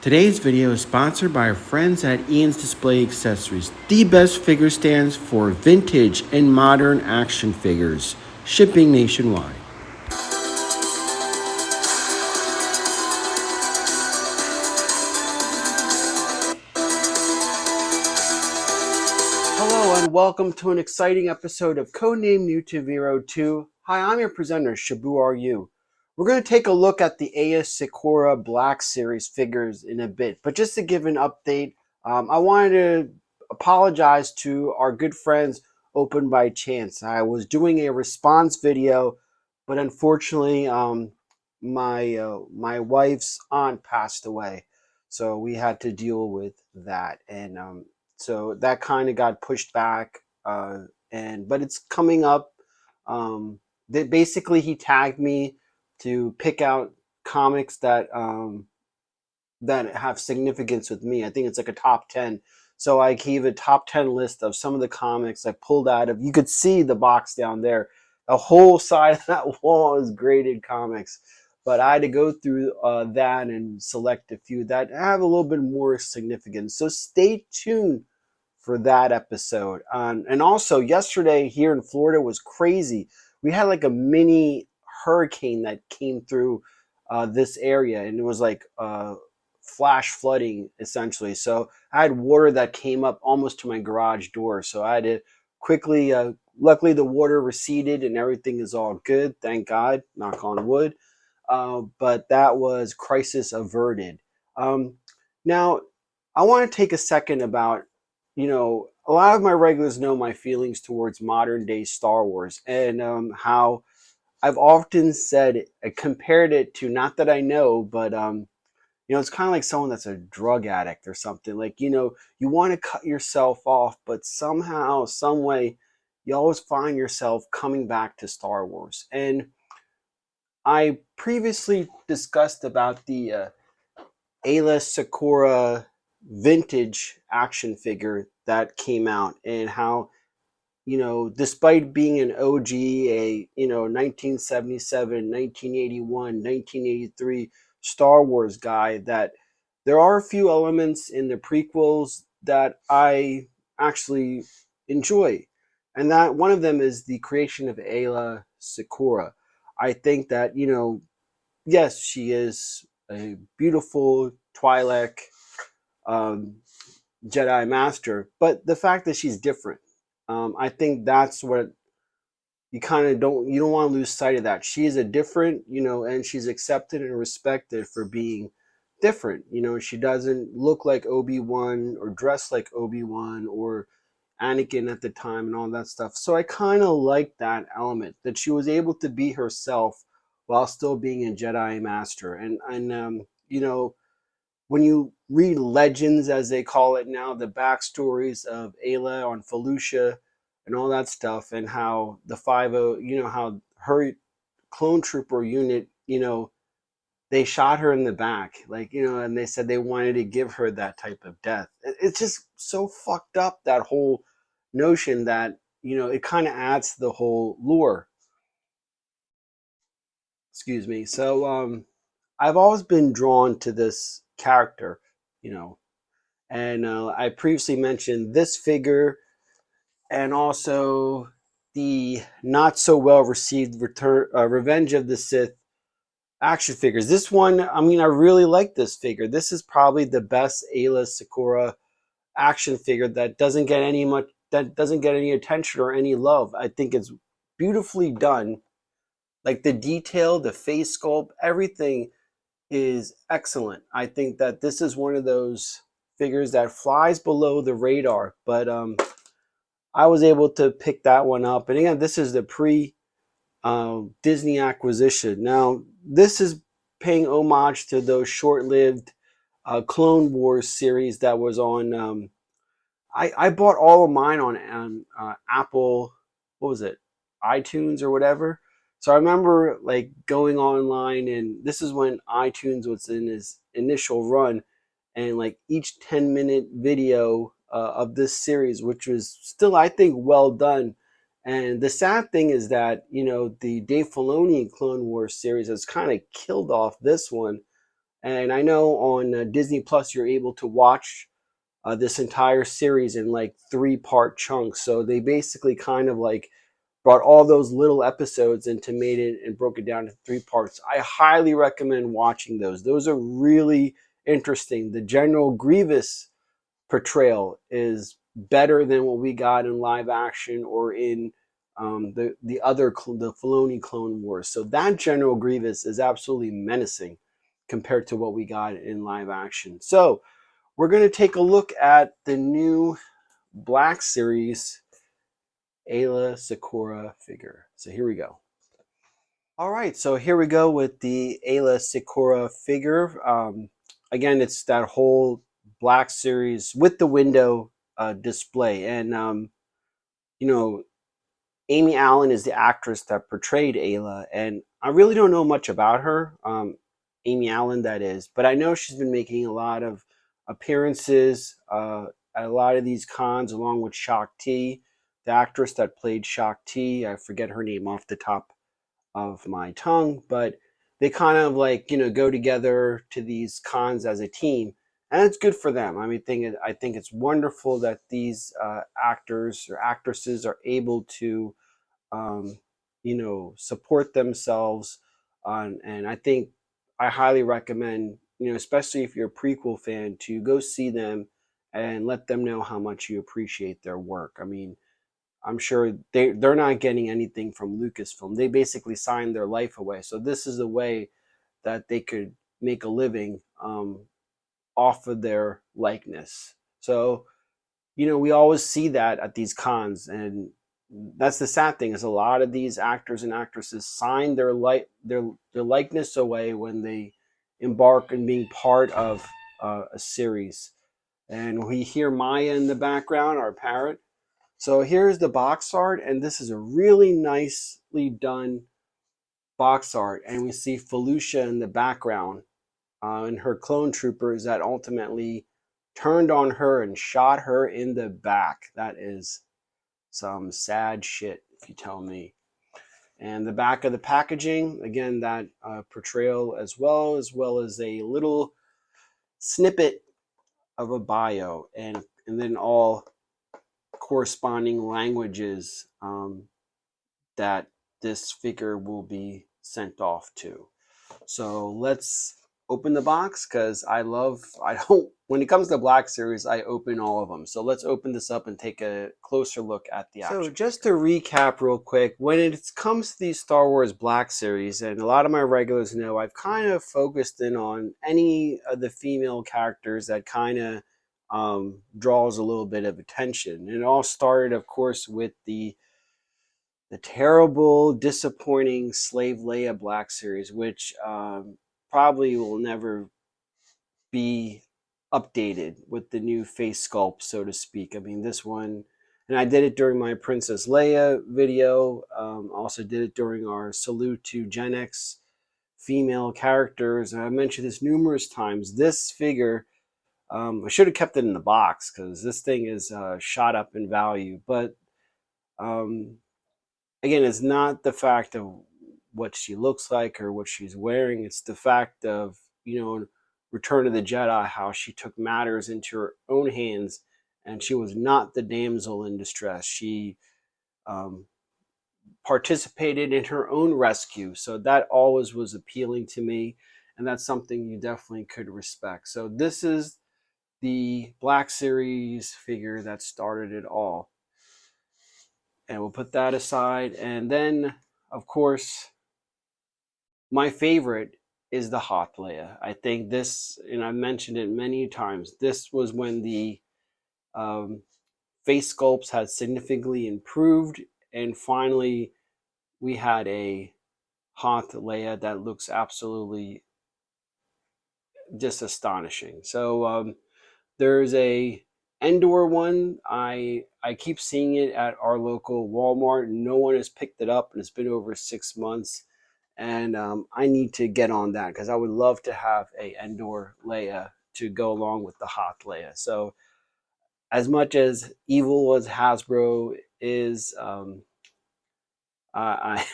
Today's video is sponsored by our friends at Ian's Display Accessories, the best figure stands for vintage and modern action figures, shipping nationwide. Hello and welcome to an exciting episode of Codename YouTube Hero 2. Hi, I'm your presenter, Shabu Are You. We're going to take a look at the Aayla Secura Blackseries figures in a bit, but just to give an update, I wanted to apologize to our good friends Open by Chance. I was doing a response video, but unfortunately, my wife's aunt passed away, so we had to deal with that, and so that kind of got pushed back, but it's coming up. Basically, he tagged me to pick out comics that have significance with me. I think it's like a top 10. So I gave a top 10 list of some of the comics I pulled out of. You could see the box down there. The whole side of that wall is graded comics. But I had to go through that and select a few that have a little bit more significance. So stay tuned for that episode. And also, yesterday here in Florida was crazy. We had like a mini hurricane that came through this area, and it was like flash flooding essentially. So I had water that came up almost to my garage door, so I had to quickly luckily the water receded and everything is all good, thank God, knock on wood. But that was crisis averted. Now I want to take a second about, a lot of my regulars know my feelings towards modern day Star Wars, and how I've often said, compared it to, not that I know, but it's kind of like someone that's a drug addict or something. Like, you want to cut yourself off, but somehow, some way, you always find yourself coming back to Star Wars. And I previously discussed about the Aayla Secura vintage action figure that came out, and how, despite being an OG, 1977, 1981, 1983 Star Wars guy, that there are a few elements in the prequels that I actually enjoy. And that one of them is the creation of Aayla Secura. I think that, yes, she is a beautiful Twi'lek Jedi Master, but the fact that she's different, I think that's what you don't want to lose sight of. That she is a different, and she's accepted and respected for being different. She doesn't look like Obi-Wan or dress like Obi-Wan or Anakin at the time and all that stuff. So I kind of like that element, that she was able to be herself while still being a Jedi Master. And when you read Legends, as they call it now, the backstories of Aayla on Felucia and all that stuff, and how the 50, how her clone trooper unit, they shot her in the back, like, and they said they wanted to give her that type of death. It's just so fucked up, that whole notion, that, it kind of adds to the whole lore. Excuse me. So I've always been drawn to this character, and I previously mentioned this figure, and also the not so well received Revenge of the Sith action figures. This one, I really like this figure. This is probably the best Aayla Secura action figure that doesn't get any attention or any love. I think it's beautifully done. Like the detail, the face sculpt, everything is excellent. I think that this is one of those figures that flies below the radar, but I was able to pick that one up. And again, this is the Disney acquisition. Now, this is paying homage to those short-lived Clone Wars series that was on. I bought all of mine on Apple. What was it? iTunes or whatever. So I remember like going online, and this is when iTunes was in its initial run, and like each 10-minute video of this series, which was still, I think, well done. And the sad thing is that, the Dave Filoni Clone Wars series has kind of killed off this one. And I know on Disney Plus you're able to watch this entire series in like 3-part chunks. So they basically kind of like brought all those little episodes into made it and broke it down to 3 parts. I highly recommend watching those. Those are really interesting. The General Grievous portrayal is better than what we got in live action or in the Filoni Clone Wars. So that General Grievous is absolutely menacing compared to what we got in live action. So we're going to take a look at the new Blackseries Aayla Secura figure. So here we go. All right, so here we go with the Aayla Secura figure. Again, it's that whole Blackseries with the window display. And, you know, Amy Allen is the actress that portrayed Aayla. And I really don't know much about her, Amy Allen, that is. But I know she's been making a lot of appearances at a lot of these cons, along with Shakti, the actress that played Shakti. I forget her name off the top of my tongue, but they kind of like, go together to these cons as a team, and it's good for them. I mean, I think it's wonderful that these actors or actresses are able to, support themselves and I think I highly recommend, especially if you're a prequel fan, to go see them and let them know how much you appreciate their work. I mean, I'm sure they're not getting anything from Lucasfilm. They basically signed their life away. So this is a way that they could make a living off of their likeness. So, we always see that at these cons, and that's the sad thing is a lot of these actors and actresses sign their likeness away when they embark on being part of a series. And we hear Maya in the background, our parrot. So here's the box art, and this is a really nicely done box art. And we see Felucia in the background and her clone troopers that ultimately turned on her and shot her in the back. That is some sad shit, if you tell me. And the back of the packaging, again, that portrayal as well as a little snippet of a bio, and then all corresponding languages that this figure will be sent off to. So let's open the box, because when it comes to Blackseries, I open all of them. So let's open this up and take a closer look at the action. So just to recap real quick, when it comes to the Star Wars Blackseries, and a lot of my regulars know, I've kind of focused in on any of the female characters that kind of draws a little bit of attention. And it all started, of course, with the terrible, disappointing Slave Leia Blackseries, which probably will never be updated with the new face sculpt, so to speak. I mean, this one, and I did it during my Princess Leia video, also did it during our salute to Gen X female characters. And I mentioned this numerous times. This figure, I should have kept it in the box because this thing is shot up in value. But again, it's not the fact of what she looks like or what she's wearing. It's the fact of, Return of the Jedi, how she took matters into her own hands, and she was not the damsel in distress. She participated in her own rescue. So that always was appealing to me, and that's something you definitely could respect. So this is the Blackseries figure that started it all. And we'll put that aside. And then, of course, my favorite is the Hoth Leia. I think this, and I've mentioned it many times, this was when the face sculpts had significantly improved, and finally we had a Hoth Leia that looks absolutely just astonishing. So there's a Endor one. I keep seeing it at our local Walmart. No one has picked it up, and it's been over 6 months. And I need to get on that because I would love to have a Endor Leia to go along with the Hoth Leia. So as much as evil as Hasbro is, I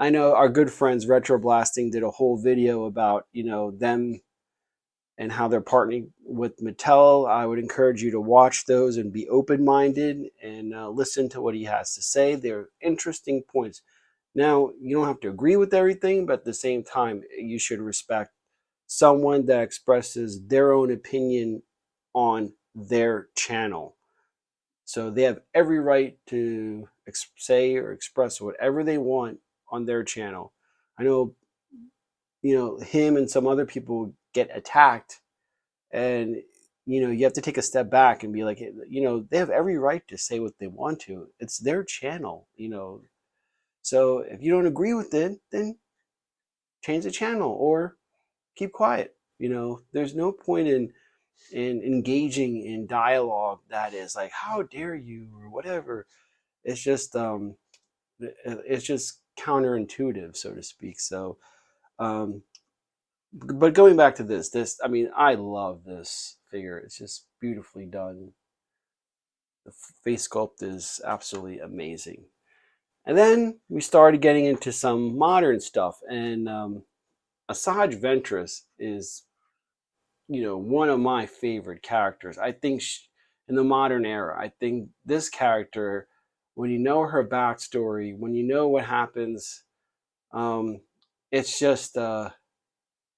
know our good friends Retro Blasting did a whole video about them and how they're partnering with Mattel. I would encourage you to watch those and be open-minded and listen to what he has to say. They're interesting points. Now, you don't have to agree with everything, but at the same time, you should respect someone that expresses their own opinion on their channel. So they have every right to say or express whatever they want on their channel. I know, him and some other people get attacked, and you have to take a step back and be like, they have every right to say what they want to. It's their channel. So if you don't agree with it, then change the channel or keep quiet. There's no point in engaging in dialogue that is like, how dare you, or whatever. It's just counterintuitive, so to speak. So but going back to this, I love this figure. It's just beautifully done. The face sculpt is absolutely amazing. And then we started getting into some modern stuff, and Asajj Ventures is, one of my favorite characters. I think in the modern era, I think this character, when you know her backstory, when you know what happens, it's just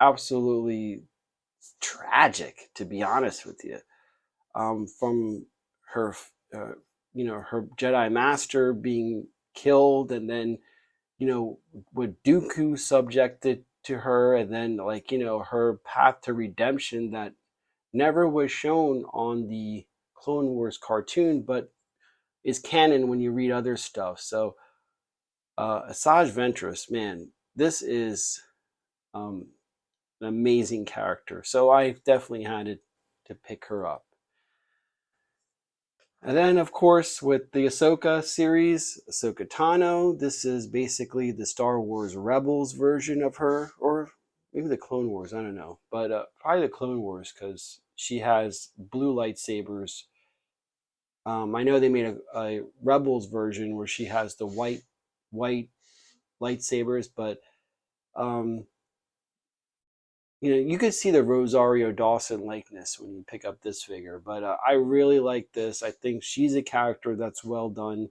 absolutely tragic, to be honest with you. From her, her Jedi Master being killed, and then, what Dooku subjected to her, and then her path to redemption that never was shown on the Clone Wars cartoon, but is canon when you read other stuff. So Asajj Ventress, man, this is an amazing character. So I definitely had to pick her up. And then, of course, with the Ahsoka series, Ahsoka Tano, this is basically the Star Wars Rebels version of her, or maybe the Clone Wars, I don't know. But probably the Clone Wars, because she has blue lightsabers. I know they made a Rebels version where she has the white lightsabers, but you could see the Rosario Dawson likeness when you pick up this figure. But I really like this. I think she's a character that's well done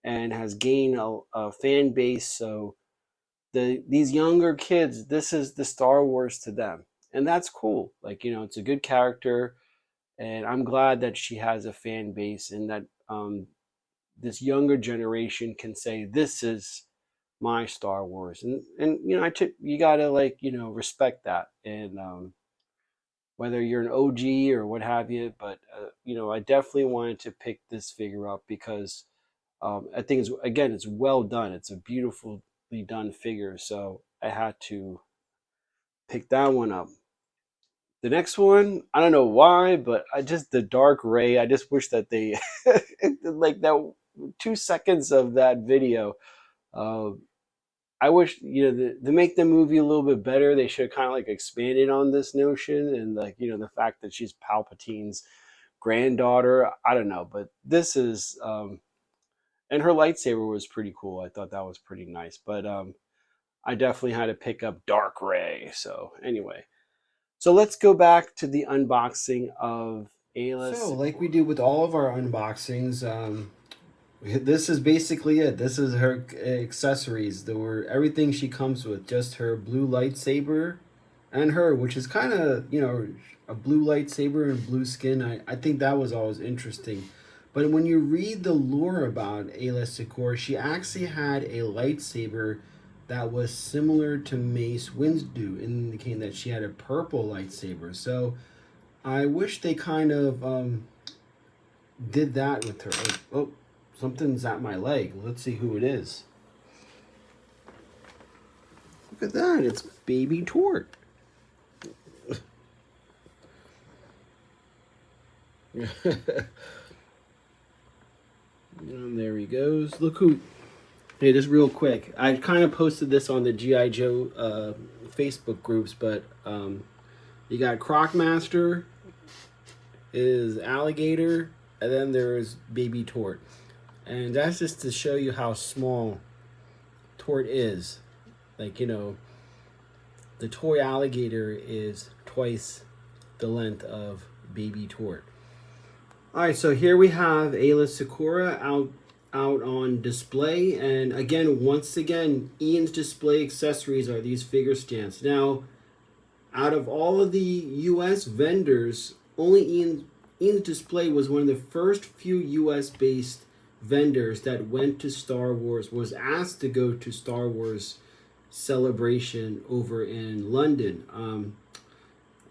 and has gained a fan base. So these younger kids, this is the Star Wars to them, and that's cool. It's a good character, and I'm glad that she has a fan base, and that this younger generation can say, this is my Star Wars. And you gotta respect that, and whether you're an OG or what have you. But I definitely wanted to pick this figure up because I think it's well done. It's a beautifully done figure, so I had to pick that one up. The next one, I don't know why, but the Dark Ray. I just wish that they like that 2 seconds of that video. I wish, to make the movie a little bit better, they should have kind of expanded on this notion, and the fact that she's Palpatine's granddaughter. I don't know, but this is and her lightsaber was pretty cool. I thought that was pretty nice, but I definitely had to pick up Dark Ray. So anyway, so let's go back to the unboxing of Aayla. So like we do with all of our unboxings, this is basically it. This is her accessories. There were everything she comes with. Just her blue lightsaber and her, which is kind of, a blue lightsaber and blue skin. I think that was always interesting. But when you read the lore about Aayla Secura, she actually had a lightsaber that was similar to Mace Windu, indicating that she had a purple lightsaber. So I wish they kind of did that with her. Oh, something's at my leg. Let's see who it is. Look at that. It's Baby Tort. And there he goes. Look who... Hey, just real quick. I kind of posted this on the G.I. Joe Facebook groups, but you got Crocmaster, is Alligator, and then there's Baby Tort. And that's just to show you how small Tort is. The toy alligator is twice the length of Baby Tort. All right, so here we have Aayla Secura out on display, and again, once again, Ian's Display Accessories are these figure stands. Now, out of all of the U.S. vendors, only Ian's Display was one of the first few U.S. based vendors that went to Star Wars, was asked to go to Starwars Celebration over in London,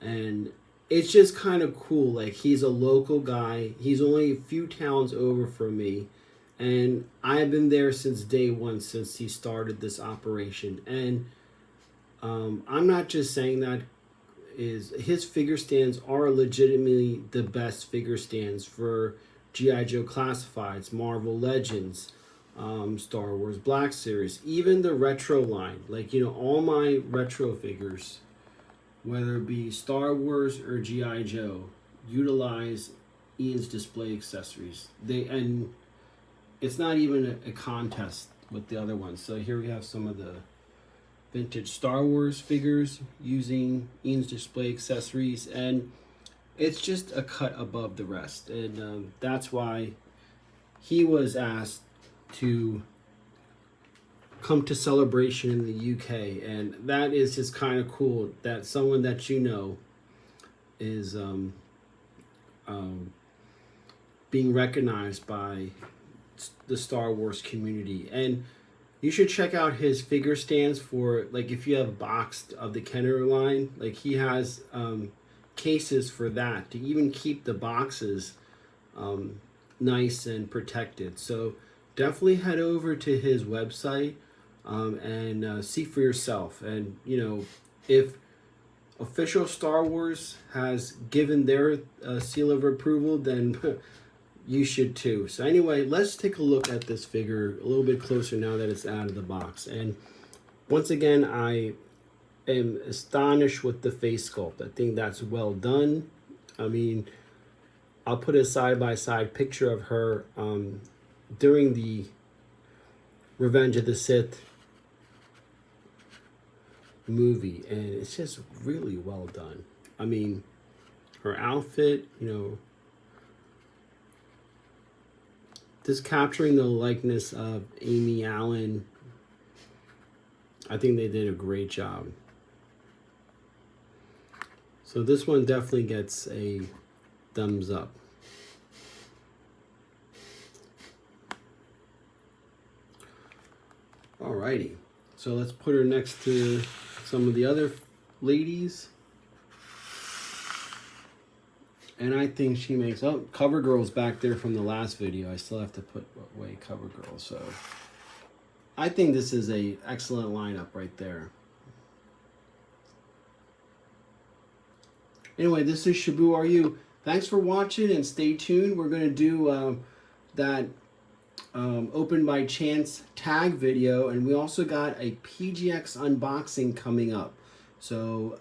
and it's just kind of cool. Like, he's a local guy. He's only a few towns over from me, and I've been there since day one, since he started this operation. And I'm not just saying that. His figure stands are legitimately the best figure stands for G.I. Joe Classifieds, Marvel Legends, Star Wars Black Series, even the retro line. Like, you know, all my retro figures, whether it be Star Wars or G.I. Joe, utilize Ian's Display Accessories. And it's not even a contest with the other ones. So here we have some of the vintage Star Wars figures using Ian's Display Accessories, and it's just a cut above the rest. And that's why he was asked to come to Celebration in the UK, and that is just kind of cool that someone that you know is being recognized by the Star Wars community. And you should check out his figure stands for, like, if you have a box of the Kenner line, like, he has cases for that to even keep the boxes nice and protected. So definitely head over to his website and see for yourself. And, you know, if official Star Wars has given their seal of approval, then you should too. So anyway, let's take a look at this figure a little bit closer now that it's out of the box. And once again, I am astonished with the face sculpt. I think that's well done. I mean, I'll put a side-by-side picture of her during the Revenge of the Sith movie, and it's just really well done. I mean, her outfit, you know, just capturing the likeness of Amy Allen. I think they did a great job. So this one definitely gets a thumbs up. Alrighty, so let's put her next to some of the other ladies. And I think she makes... Oh, CoverGirl's back there from the last video. I still have to put away CoverGirl. So I think this is a excellent lineup right there. Anyway, this is Shabu Are You. Thanks for watching, and stay tuned. We're going to do that Open by Chance tag video. And we also got a PGX unboxing coming up. So,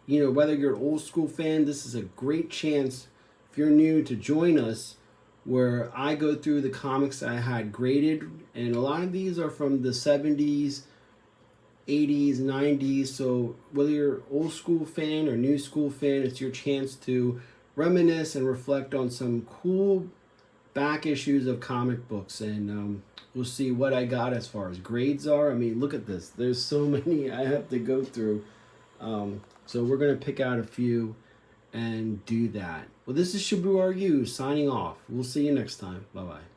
you know, whether you're an old school fan, this is a great chance, if you're new, to join us, where I go through the comics I had graded. And a lot of these are from the 70s, 80s, 90s. So whether you're an old school fan or new school fan, it's your chance to reminisce and reflect on some cool back issues of comic books. And we'll see what I got as far as grades are. I mean, look at this. There's so many I have to go through. So we're going to pick out a few and do that. Well, this is Shabu Are You signing off. We'll see you next time. Bye-bye.